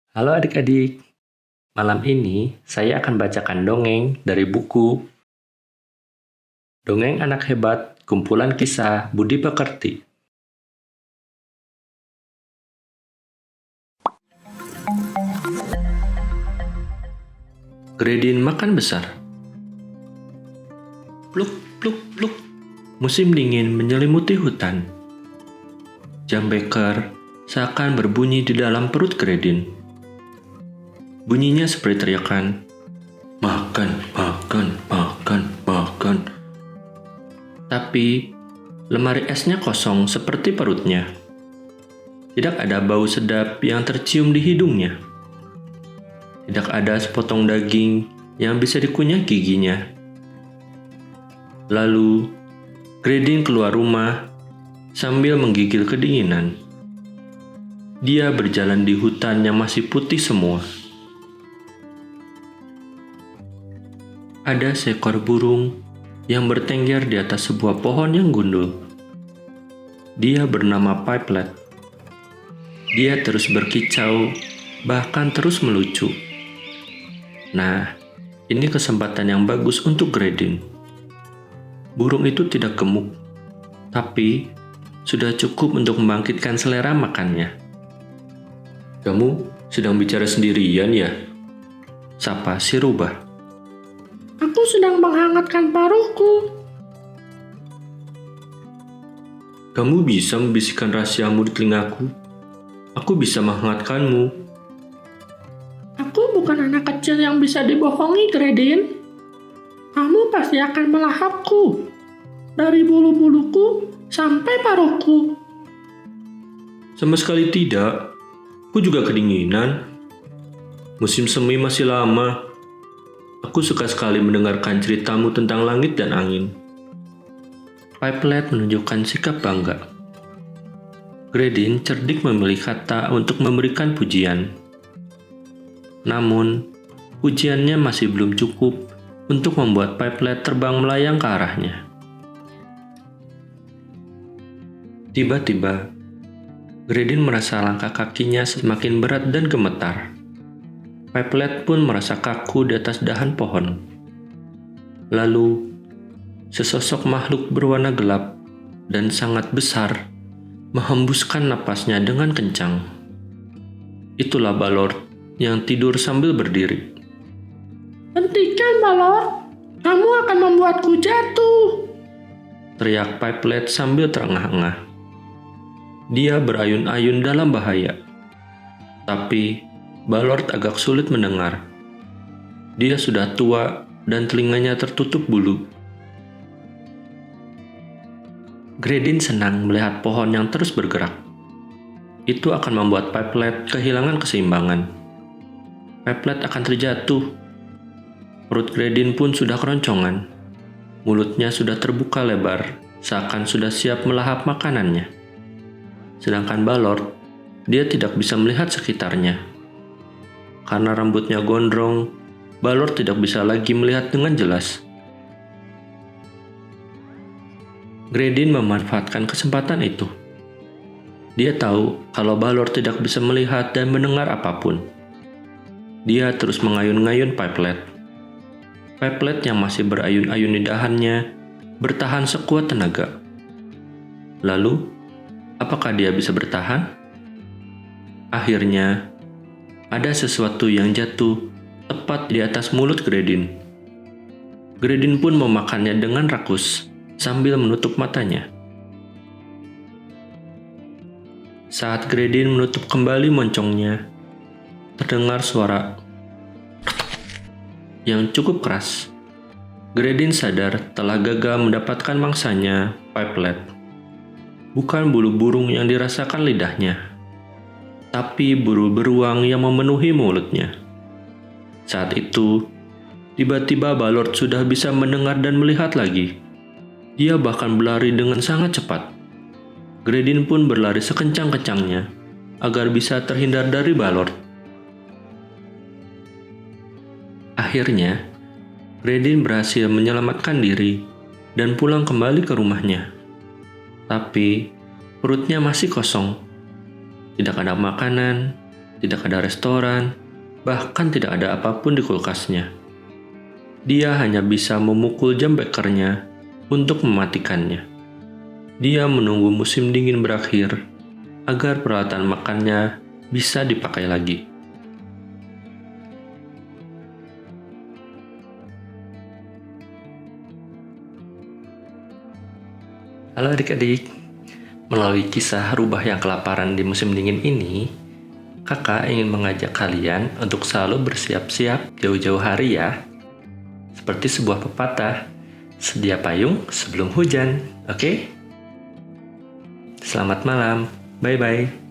Halo adik-adik, malam ini saya akan bacakan dongeng dari buku Dongeng Anak Hebat, Kumpulan Kisah Budi Pekerti. Gredin makan besar. Pluk, pluk, pluk. Musim dingin menyelimuti hutan. Jam beker seakan berbunyi di dalam perut Gredin. Bunyinya seperti teriakan, makan, makan, makan, makan. Tapi, lemari esnya kosong seperti perutnya. Tidak ada bau sedap yang tercium di hidungnya. Tidak ada sepotong daging yang bisa dikunyah giginya. Lalu, Gredin keluar rumah sambil menggigil kedinginan. Dia berjalan di hutan yang masih putih semua. Ada seekor burung yang bertengger di atas sebuah pohon yang gundul. Dia bernama Piplet. Dia terus berkicau, bahkan terus melucu. Nah, ini kesempatan yang bagus untuk Gredin. Burung itu tidak gemuk, tapi sudah cukup untuk membangkitkan selera makannya. "Kamu sedang bicara sendirian ya?" sapa si rubah. Aku sedang menghangatkan paruhku. "Kamu bisa membisikkan rahasiamu di telingaku. Aku bisa menghangatkanmu." Aku bukan anak kecil yang bisa dibohongi, Gredin. Kamu pasti akan melahapku. Dari bulu-buluku sampai paruhku. "Sama sekali tidak. Aku juga kedinginan. Musim semi masih lama. Aku suka sekali mendengarkan ceritamu tentang langit dan angin." Piplet menunjukkan sikap bangga. Gredin cerdik memilih kata untuk memberikan pujian. Namun, pujiannya masih belum cukup untuk membuat Piplet terbang melayang ke arahnya. Tiba-tiba, Gredin merasa langkah kakinya semakin berat dan gemetar. Piplet pun merasa kaku di atas dahan pohon. Lalu, sesosok makhluk berwarna gelap dan sangat besar menghembuskan napasnya dengan kencang. Itulah Balord yang tidur sambil berdiri. Hentikan, Balord. Kamu akan membuatku jatuh. Teriak Piplet sambil terengah-engah. Dia berayun-ayun dalam bahaya. Tapi, Balord agak sulit mendengar. Dia sudah tua dan telinganya tertutup bulu. Gredin senang melihat pohon yang terus bergerak. Itu akan membuat Piplet kehilangan keseimbangan. Piplet akan terjatuh. Perut Gredin pun sudah keroncongan. Mulutnya sudah terbuka lebar, seakan sudah siap melahap makanannya. Sedangkan Balord, dia tidak bisa melihat sekitarnya. Karena rambutnya gondrong, Balord tidak bisa lagi melihat dengan jelas. Gredin memanfaatkan kesempatan itu. Dia tahu kalau Balord tidak bisa melihat dan mendengar apapun. Dia terus mengayun-ngayun Piplet. Piplet yang masih berayun-ayun di dahannya bertahan sekuat tenaga. Lalu, apakah dia bisa bertahan? Akhirnya, ada sesuatu yang jatuh tepat di atas mulut Gredin. Gredin pun memakannya dengan rakus sambil menutup matanya. Saat Gredin menutup kembali moncongnya, terdengar suara yang cukup keras. Gredin sadar telah gagal mendapatkan mangsanya, Piplet. Bukan bulu burung yang dirasakan lidahnya, tapi bulu beruang yang memenuhi mulutnya. Saat itu, tiba-tiba Balord sudah bisa mendengar dan melihat lagi. Dia bahkan berlari dengan sangat cepat. Gredin pun berlari sekencang-kencangnya agar bisa terhindar dari Balord. Akhirnya, Gredin berhasil menyelamatkan diri dan pulang kembali ke rumahnya. Tapi, perutnya masih kosong. Tidak ada makanan, tidak ada restoran, bahkan tidak ada apapun di kulkasnya. Dia hanya bisa memukul jam bekernya untuk mematikannya. Dia menunggu musim dingin berakhir agar peralatan makannya bisa dipakai lagi. Halo adik-adik, melalui kisah rubah yang kelaparan di musim dingin ini, kakak ingin mengajak kalian untuk selalu bersiap-siap jauh-jauh hari ya. Seperti sebuah pepatah, sedia payung sebelum hujan, oke? Selamat malam, bye-bye.